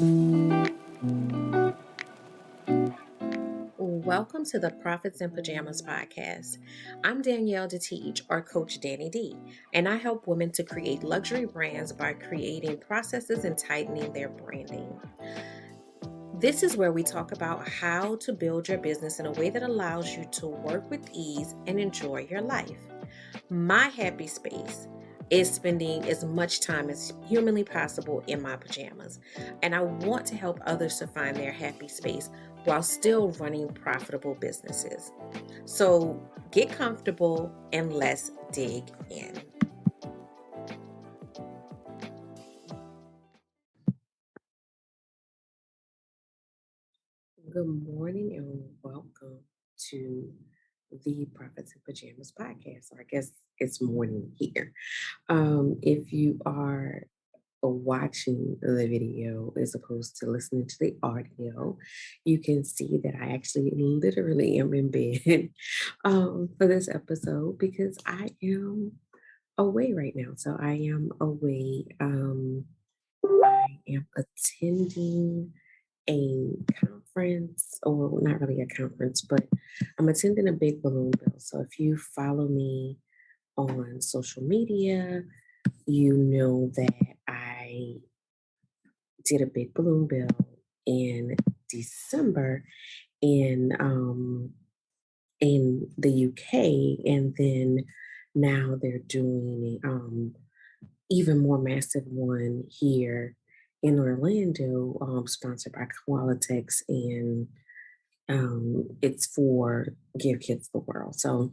Welcome to the Profits in Pajamas podcast. I'm Danielle DeTeach, or Coach Danny D, and I help women to create luxury brands by creating processes and tightening their branding. This is where we talk about how to build your business in a way that allows you to work with ease and enjoy your life. My happy space is spending as much time as humanly possible in my pajamas. And I want to help others to find their happy space while still running profitable businesses. So get comfortable and let's dig in. Good morning and welcome to the Profits in Pajamas podcast. Or I guess it's morning here. If you are watching the video as opposed to listening to the audio, you can see that I actually literally am in bed for this episode because I am away right now. So I am away. I am attending a conference, or not really a conference, but I'm attending a big balloon bill. So if you follow me on social media, you know that I did a big balloon bill in December in the UK, and then now they're doing even more massive one here in Orlando, sponsored by Qualitex, and it's for Give Kids the World. So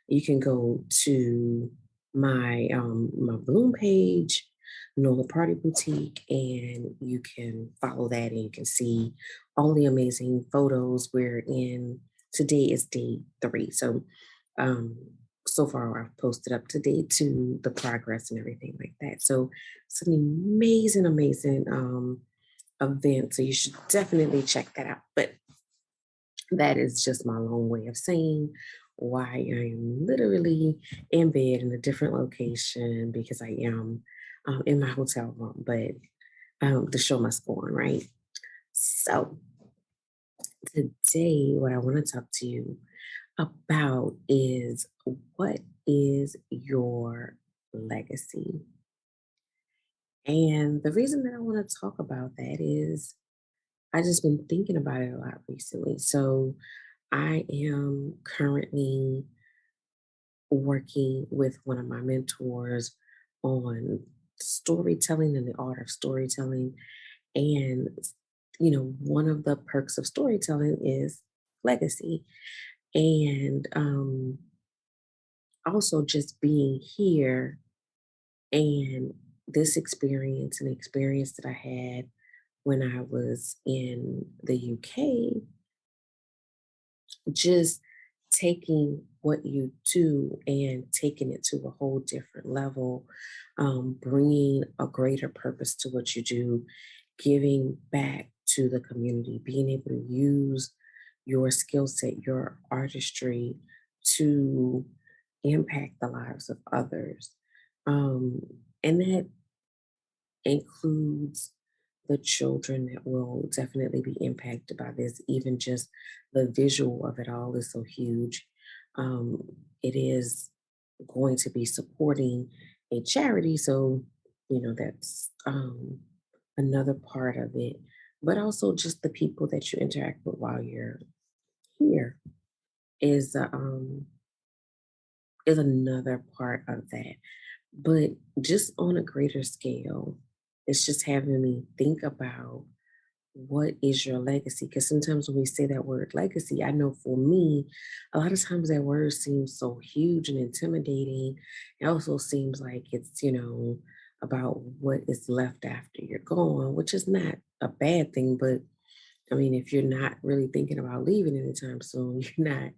you can go to my balloon page, Nola Party Boutique, and you can follow that and you can see all the amazing photos. We're in today is day 3. Um so far I've posted up to date to the progress and everything like that. So it's an amazing event. So you should definitely check that out. But that is just my long way of saying why I am literally in bed in a different location because I am in my hotel room, but the show must go on, right? So, today, what I want to talk to you about is, what is your legacy? And the reason that I want to talk about that is I just been thinking about it a lot recently. So, I am currently working with one of my mentors on storytelling and the art of storytelling. And, one of the perks of storytelling is legacy. And also just being here and this experience, an experience that I had when I was in the UK, just taking what you do and taking it to a whole different level, bringing a greater purpose to what you do, giving back to the community, being able to use your skill set, your artistry to impact the lives of others. Um, and that includes the children that will definitely be impacted by this. Even just the visual of it all is so huge. Um, it is going to be supporting a charity, so that's another part of it. But also just the people that you interact with while you're here is is another part of that. But just on a greater scale, it's just having me think about, what is your legacy? Because sometimes when we say that word legacy, I know for me, a lot of times that word seems so huge and intimidating. It also seems like it's, about what is left after you're gone, which is not a bad thing. But I mean, if you're not really thinking about leaving anytime soon, you're not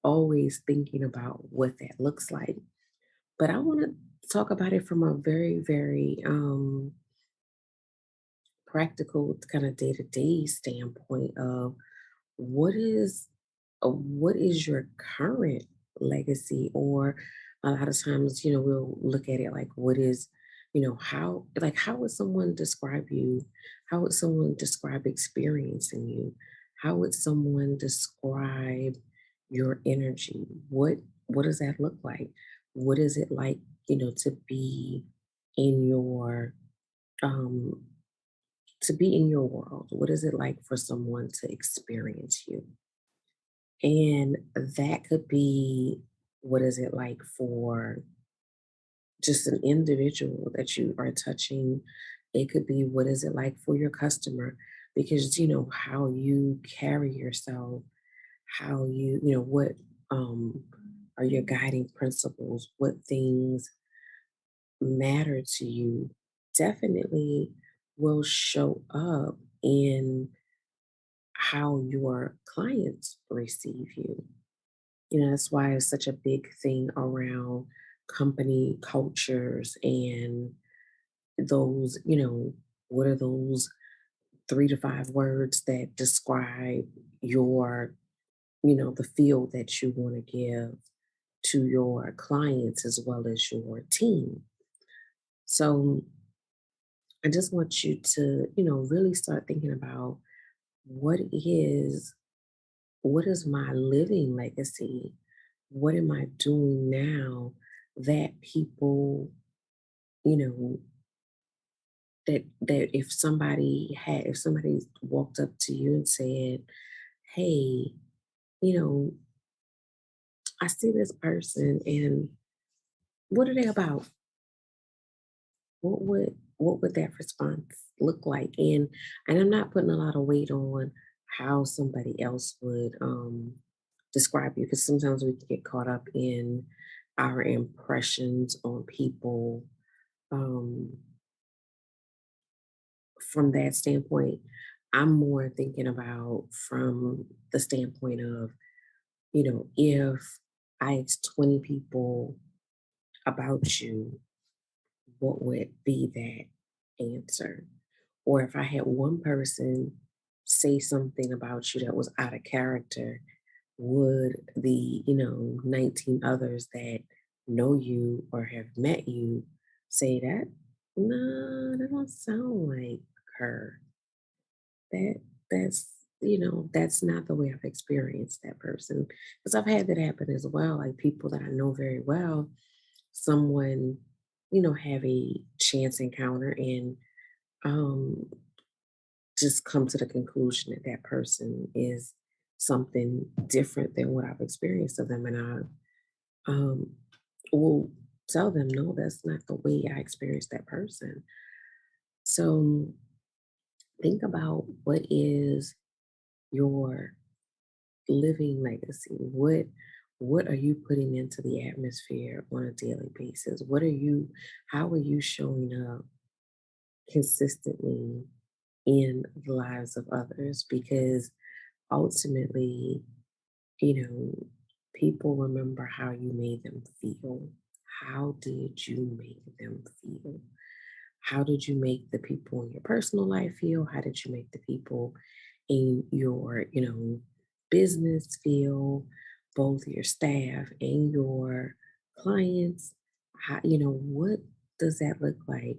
always thinking about what that looks like. But I want to talk about it from a very, very practical kind of day to day standpoint of, what is your current legacy? Or a lot of times, we'll look at it like, what is How would someone describe you? How would someone describe experiencing you? How would someone describe your energy? What does that look like? What is it like, to be in your um world? What is it like for someone to experience you? And that could be, what is it like for just an individual that you are touching? It could be, what is it like for your customer? Because how you carry yourself, how what um are your guiding principles, what things matter to you, definitely will show up in how your clients receive you. That's why it's such a big thing around company cultures and those, what are those 3 to 5 words that describe your, the feel that you want to give to your clients as well as your team. So I just want you to, really start thinking about what is what is my living legacy? What am I doing now that people, you know, that if somebody walked up to you and said, "Hey, you know, I see this person and what are they about?" What would that response look like? And I'm not putting a lot of weight on how somebody else would describe you, because sometimes we can get caught up in our impressions on people, um, from that standpoint. I'm more thinking about from the standpoint of, if I asked 20 people about you, what would be that answer? Or if I had one person say something about you that was out of character, would the, 19 others that know you or have met you say that? No, that don't sound like her. That that's not the way I've experienced that person. Because I've had that happen as well. Like people that I know very well, someone, have a chance encounter and um just come to the conclusion that that person is something different than what I've experienced of them. And I will tell them, no, that's not the way I experienced that person. So think about, what is your living legacy? What are you putting into the atmosphere on a daily basis? How are you showing up consistently in the lives of others? Because ultimately, you know, people remember how you made them feel. How did you make them feel? How did you make the people in your personal life feel? How did you make the people in your, business feel, both your staff and your clients? What does that look like?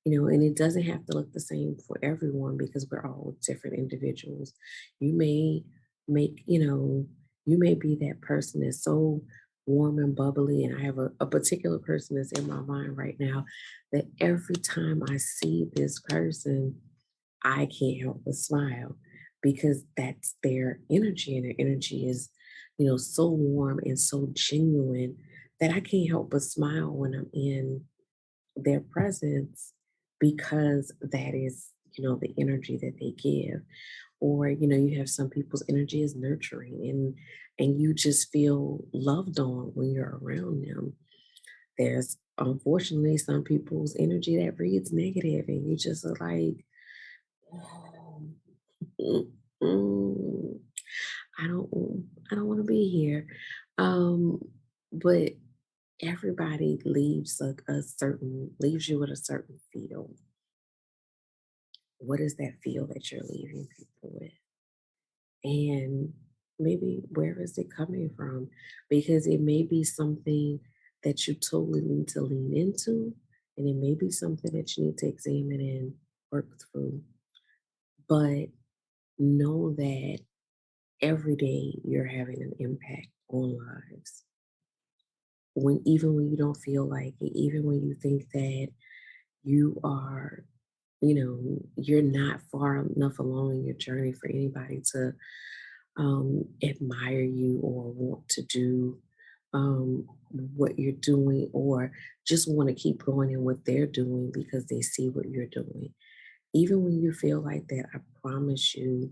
And it doesn't have to look the same for everyone because we're all different individuals. You may make, you may be that person that's so warm and bubbly. And I have a particular person that's in my mind right now that every time I see this person, I can't help but smile because that's their energy. And their energy is, so warm and so genuine that I can't help but smile when I'm in their presence, because that is, the energy that they give. Or you have some people's energy is nurturing, and you just feel loved on when you're around them. There's unfortunately some people's energy that reads negative, and you just are like, "Oh, mm, mm, I don't want to be here." Um, but everybody leaves you with a certain feel. What is that feel that you're leaving people with? And maybe where is it coming from? Because it may be something that you totally need to lean into, And it may be something that you need to examine and work through. But know that every day you're having an impact on lives. Even when you don't feel like it, even when you think that you are, you're not far enough along in your journey for anybody to admire you or want to do what you're doing, or just want to keep going in what they're doing because they see what you're doing. Even when you feel like that, I promise you,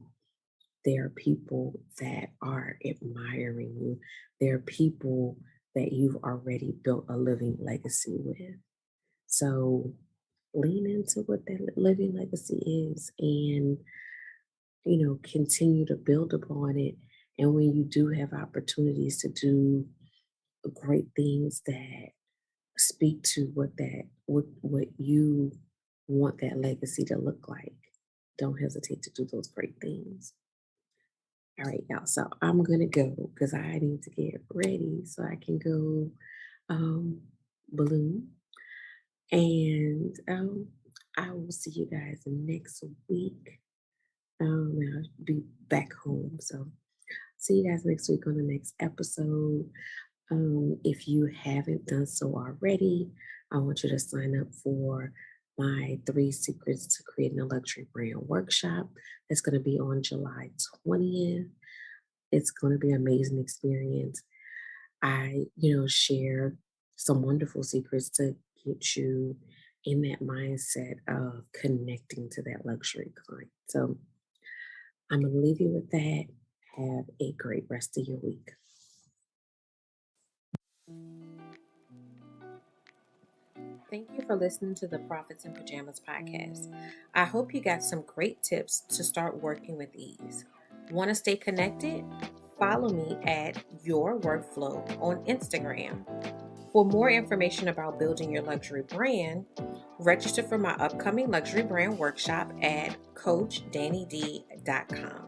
there are people that are admiring you. There are people that you've already built a living legacy with. So lean into what that living legacy is, and continue to build upon it. And when you do have opportunities to do great things that speak to what you want that legacy to look like, don't hesitate to do those great things. All right, y'all. So I'm gonna go because I need to get ready so I can go um balloon. And I will see you guys next week. I'll be back home. So see you guys next week on the next episode. If you haven't done so already, I want you to sign up for my 3 secrets to creating a luxury brand workshop. That's going to be on July 20th. It's going to be an amazing experience. I, share some wonderful secrets to get you in that mindset of connecting to that luxury client. So I'm going to leave you with that. Have a great rest of your week. Thank you for listening to the Profits in Pajamas podcast. I hope you got some great tips to start working with ease. Want to stay connected? Follow me at Your Workflow on Instagram. For more information about building your luxury brand, register for my upcoming luxury brand workshop at CoachDannyD.com.